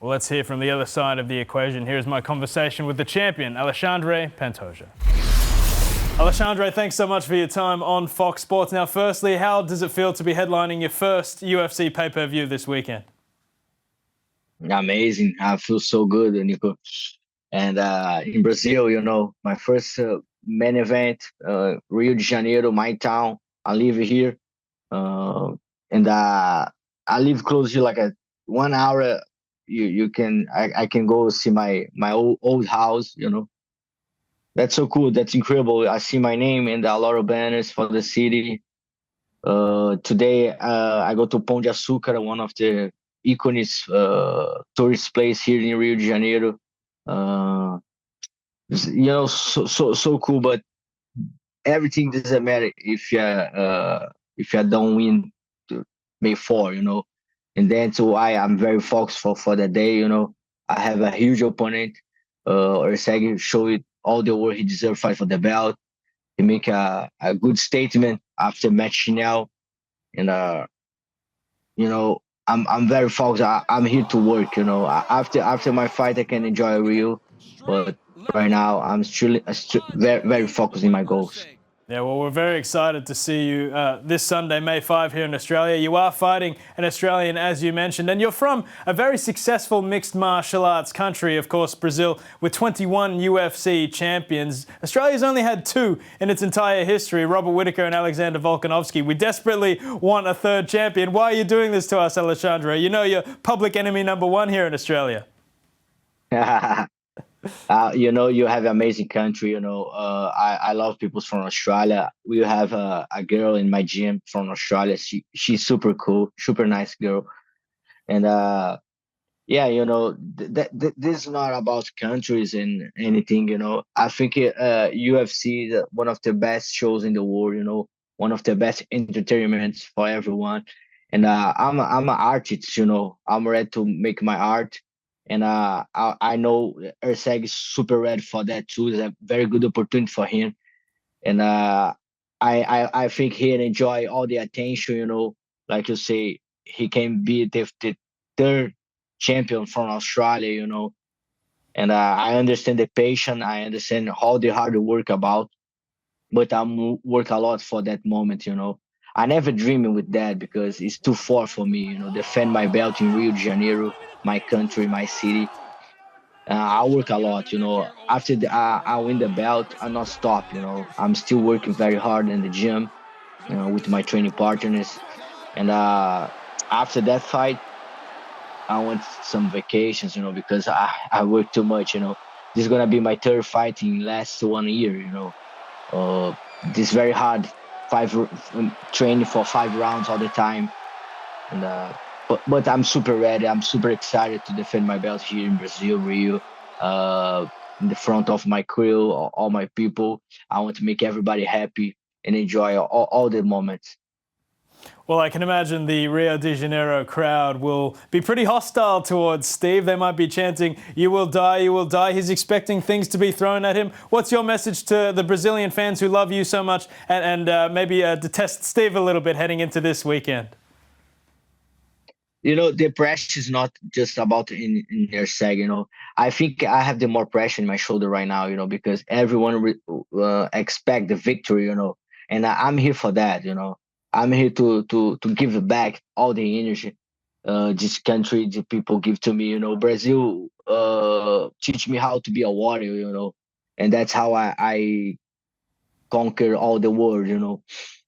Well, let's hear from the other side of the equation. Here's my conversation with the champion, Alexandre Pantoja. Alexandre, thanks so much for your time on Fox Sports. Now, firstly, how does it feel to be headlining your first UFC pay-per-view this weekend? Amazing. I feel so good, Nico. And in Brazil, my first main event, Rio de Janeiro, my town. I live here, uh, and I live close here, like a 1 hour. I can go see my old house. That's so cool. That's incredible. I see my name and a lot of banners for the city. Today, I go to Pão de Açúcar, one of the iconic tourist place here in Rio de Janeiro. Uh, so cool. But everything doesn't matter if you don't win to May 4. And that's why I'm very focused for the day. I have a huge opponent. Orseg showed all the work he deserves, fight for the belt. He make a good statement after match now, and I'm very focused. I'm here to work. After my fight, I can enjoy Rio, but right now I'm still very focused in my goals. Yeah, well, we're very excited to see you this Sunday, May 5, here in Australia. You are fighting an Australian, as you mentioned, and you're from a very successful mixed martial arts country, of course, Brazil, with 21 UFC champions. Australia's only had 2 in its entire history, Robert Whittaker and Alexander Volkanovski. We desperately want a third champion. Why are you doing this to us, Alexandre? You know you're public enemy number 1 here in Australia. You have an amazing country. I love people from Australia. We have a girl in my gym from Australia. She's super cool, super nice girl. And yeah, this is not about countries and anything. I think UFC is one of the best shows in the world. One of the best entertainments for everyone. And I'm an artist. I'm ready to make my art. And I know Erceg is super ready for that too. It's a very good opportunity for him. And I think he'll enjoy all the attention. Like you say, he can be the third champion from Australia. And I understand the patience. I understand all the hard work about. But I'm work a lot for that moment. I never dreamed with that because it's too far for me. Defend my belt in Rio de Janeiro, my country, my city. I work a lot. After I win the belt, I not stop. I'm still working very hard in the gym, with my training partners. And after that fight, I went some vacations. Because I work too much. This is gonna be my third fight in last 1 year. This very hard training for 5 rounds all the time, and but I'm super ready. I'm super excited to defend my belt here in Brazil, Rio, in the front of my crew, all my people. I want to make everybody happy and enjoy all the moments. Well, I can imagine the Rio de Janeiro crowd will be pretty hostile towards Steve. They might be chanting, "You will die, you will die." He's expecting things to be thrown at him. What's your message to the Brazilian fans who love you so much and maybe detest Steve a little bit heading into this weekend? The pressure is not just about in their seg. I think I have the more pressure in my shoulder right now. Because everyone expect the victory. And I'm here for that. I'm here to give back all the energy this country, the people give to me. Brazil teach me how to be a warrior. And that's how I conquer all the world.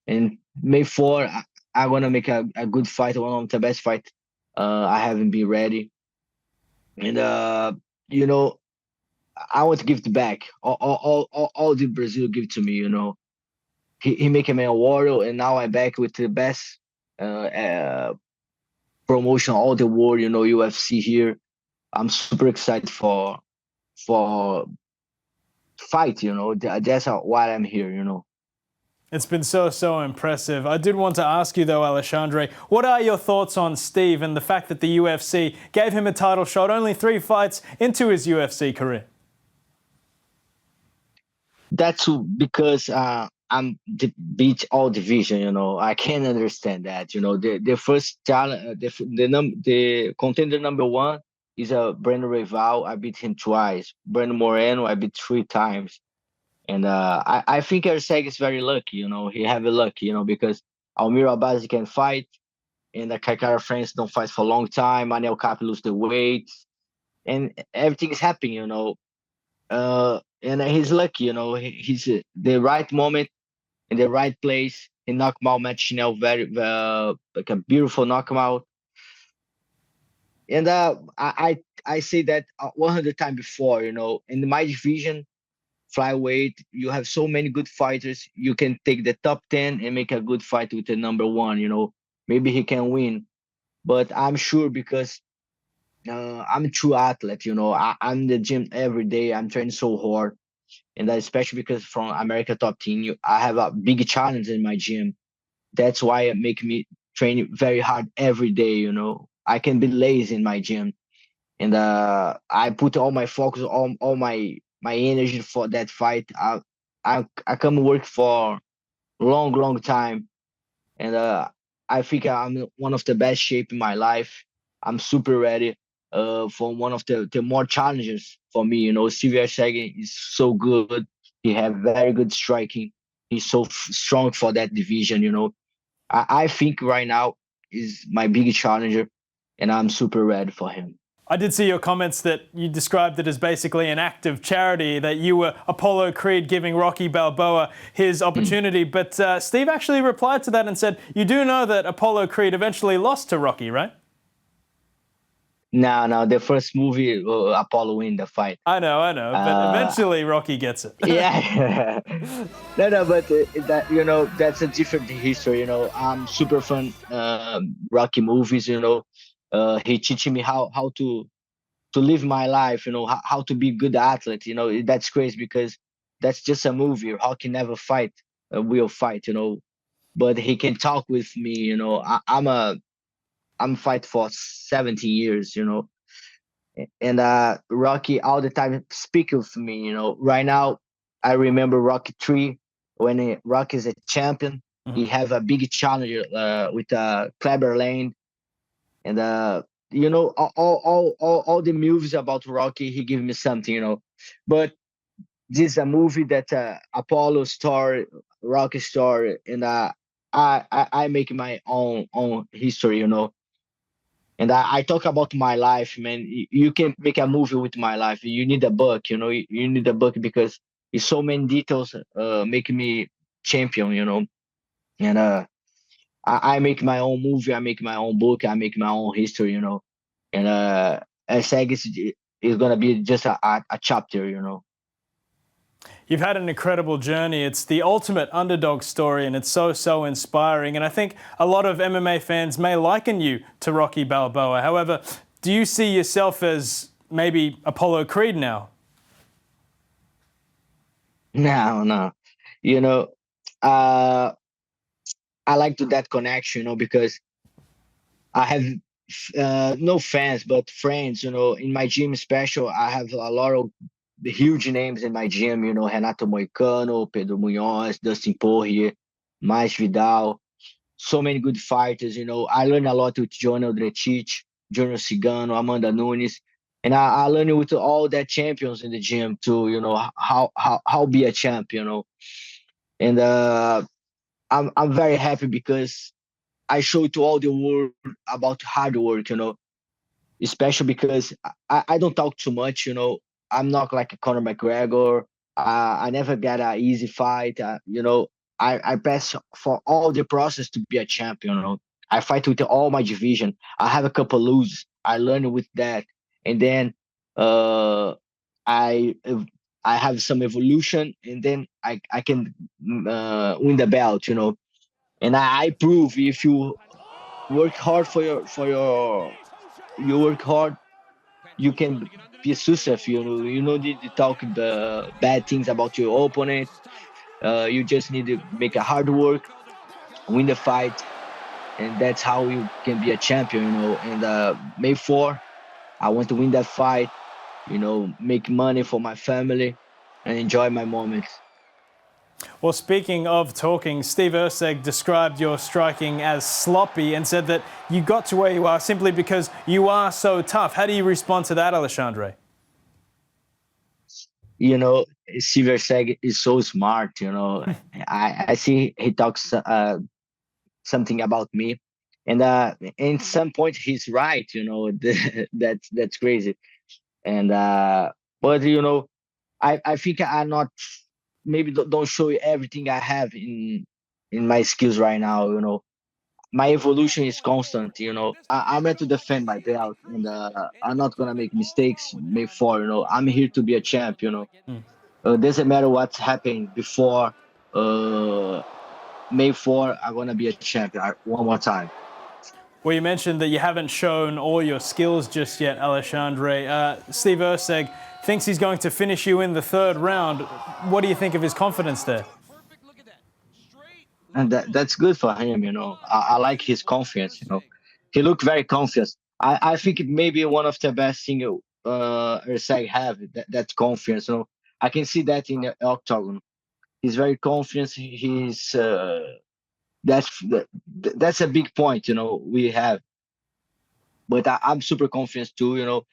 And May 4, I want to make a good fight, one of the best fight. I haven't been ready, and I want to give it back. All the Brazil give to me. He make me a warrior, and now I'm back with the best promotion all the world. UFC here. I'm super excited for fight. That's why I'm here. It's been so impressive. I did want to ask you though, Alexandre, what are your thoughts on Steve and the fact that the UFC gave him a title shot only 3 fights into his UFC career? That's because I'm beat all division. I can understand that. The first challenge, the contender number 1 is a Brandon Rival. I beat him twice. Brandon Moreno, I beat 3 times. And I think Erceg is very lucky, he have a luck, because Almiro Abazi can fight, and the Kaikara friends don't fight for a long time. Manel Cap lose the weight, and everything is happening, and he's lucky, he's the right moment in the right place. He knocked out Matt Chanel very, like a beautiful knockout. And I say that 100 times before, in my division, flyweight, you have so many good fighters. You can take the top 10 and make a good fight with the number one. Maybe he can win, but I'm sure because I'm a true athlete. I'm in the gym every day. I'm training so hard, and that especially because from America Top Team, I have a big challenge in my gym. That's why it make me train very hard every day. I can be lazy in my gym, and I put all my focus, all my energy for that fight. I come work for long time, and I think I'm in one of the best shape in my life. I'm super ready for one of the more challenges for me. Sylvia Sagan is so good. He have very good striking. He's so strong for that division. I think right now is my biggest challenger, and I'm super ready for him. I did see your comments that you described it as basically an act of charity, that you were Apollo Creed giving Rocky Balboa his opportunity. But Steve actually replied to that and said, you do know that Apollo Creed eventually lost to Rocky, right? No, the first movie, Apollo win the fight. I know, but eventually Rocky gets it. Yeah. No, but that's a different history. I'm super fun Rocky movies. He teaching me how to live my life. How to be good athlete. That's crazy because that's just a movie. Rocky never fight a real fight. But he can talk with me. I'm fight for 17 years. And Rocky all the time speak with me. Right now I remember Rocky 3 when Rocky is a champion. He have a big challenger with Kleber Lane, and all the movies about Rocky. He give me something, but this is a movie that Apollo story, Rocky story, and I make my own history, and I talk about my life, man. You can make a movie with my life. You need a book, you need a book because it's so many details making me champion, and I make my own movie, I make my own book, I make my own history, and SEG is gonna be just a chapter, You've had an incredible journey. It's the ultimate underdog story, and it's so inspiring. And I think a lot of MMA fans may liken you to Rocky Balboa. However, do you see yourself as maybe Apollo Creed now? No. You know, uh, I like to that connection, because I have no fans but friends. In my gym special, I have a lot of the huge names in my gym. Renato Moicano, Pedro Munhoz, Dustin Poirier, Mais Vidal. So many good fighters. I learn a lot with John Aldrich, Junior Cigano, Amanda Nunes, and I learn with all that champions in the gym too. How be a champ. And I'm very happy because I show to all the world about hard work. Especially because I don't talk too much. I'm not like a Conor McGregor. I never get an easy fight. I pass for all the process to be a champion. I fight with all my division. I have a couple lose. I learn with that, and then I I have some evolution, and then I can win the belt. And I prove if you work hard you work hard, you can be successful. You don't need to talk bad things about your opponent. You just need to make a hard work, win the fight, and that's how you can be a champion. And May 4, I want to win that fight. Make money for my family and enjoy my moments. Well, speaking of talking, Steve Erceg described your striking as sloppy and said that you got to where you are simply because you are so tough. How do you respond to that, Alexandre? You know, Silver Seg is so smart. You know, I see he talks something about me, and in some point he's right. You know, that's crazy. And but you know, I think I'm not, maybe don't show you everything I have in my skills right now. You know, my evolution is constant. You know, I'm here to defend my belt, and I'm not gonna make mistakes. May fall. You know, I'm here to be a champ. You know, doesn't matter what's happening before. Uh, May 4, I'm gonna be a champion one more time. Well, you mentioned that you haven't shown all your skills just yet, Alexandre. Steve Erceg thinks he's going to finish you in the third round. What do you think of his confidence there? And that's good for him. You know, I like his confidence. You know, he looked very confident. I think it may be one of the best thing Erceg have, that confidence. You know, I can see that in the octagon. He's very confident. He's that's a big point. You know, we have. But I'm super confident too. You know,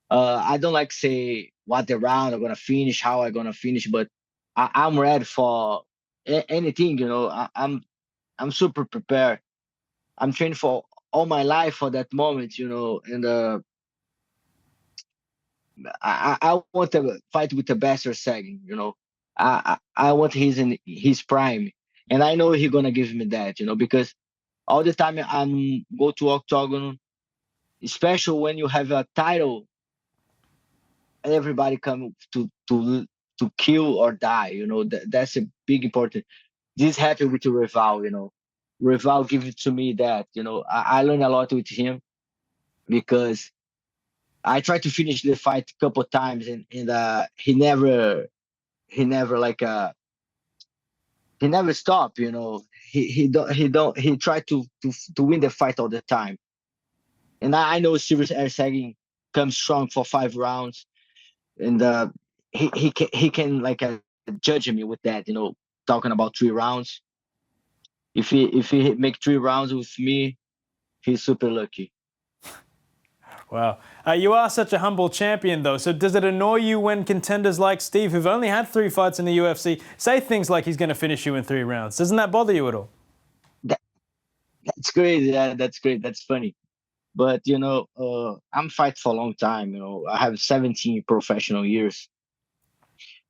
I don't like say what the round I'm gonna finish, how I'm gonna finish, but I'm ready for anything. You know, I'm super prepared. I'm trained for all my life for that moment. You know, and I want to fight with the best or second. You know, I want he's in his prime, and I know he's gonna give me that. You know, because all the time I'm go to octagon, especially when you have a title, everybody come to kill or die. You know, that's a big important. This happened with Rival. You know, Rival give it to me that. You know, I learned a lot with him because I tried to finish the fight a couple times, and he never like he never stopped. You know, he tried to win the fight all the time. And I know Silver Erceg comes strong for 5 rounds, and he can like judge me with that. You know, talking about 3 rounds. If he make 3 rounds with me, he's super lucky. Wow. You are such a humble champion, though. So does it annoy you when contenders like Steve, who've only had 3 fights in the UFC, say things like he's going to finish you in 3 rounds? Doesn't that bother you at all? That, that's great. Yeah, that's great. That's funny. But you know, I'm fight for a long time. You know, I have 17 professional years,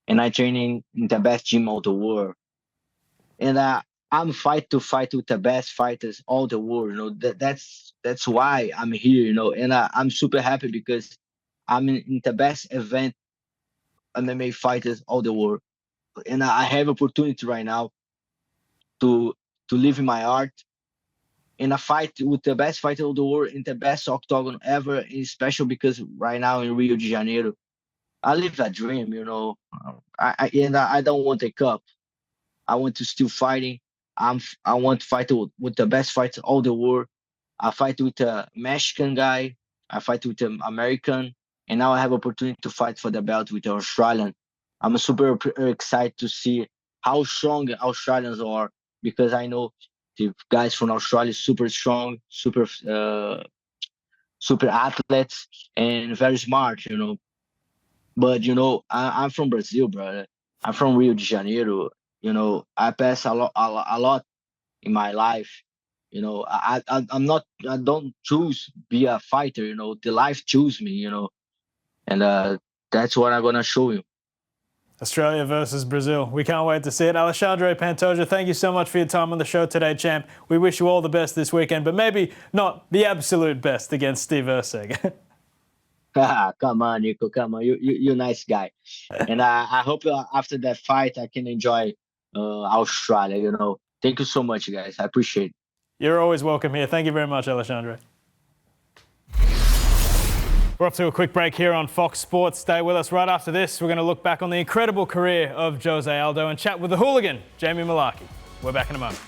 and I train in the best gym of the world. And I'm fight to fight with the best fighters all the world. You know, that's why I'm here. You know, and I'm super happy because I'm in the best event MMA fighters all the world, and I have opportunity right now to live in my art in a fight with the best fighter of the world in the best octagon ever. And special because right now in Rio de Janeiro, I live a dream. You know, I don't want a cup. I want to still fighting. I want to fight with the best fighter all the world. I fight with a Mexican guy. I fight with an American, and now I have opportunity to fight for the belt with an Australian. I'm super excited to see how strong Australians are because I know the guys from Australia super strong, super athletes, and very smart. You know, but you know, I'm from Brazil, brother. I'm from Rio de Janeiro. You know, I pass a lot in my life. You know, I'm not. I don't choose be a fighter. You know, the life choose me. You know, and that's what I'm gonna show you. Australia versus Brazil. We can't wait to see it. Alexandre Pantoja, thank you so much for your time on the show today, champ. We wish you all the best this weekend, but maybe not the absolute best against Steve Erceg. Come on, Nico. Come on, you're a nice guy, and I hope after that fight I can enjoy Australia. You know, thank you so much, guys. I appreciate it. You're always welcome here. Thank you very much, Alexandre. We're off to a quick break here on Fox Sports. Stay with us. Right after this, we're going to look back on the incredible career of Jose Aldo and chat with the hooligan, Jamie Mullarkey. We're back in a moment.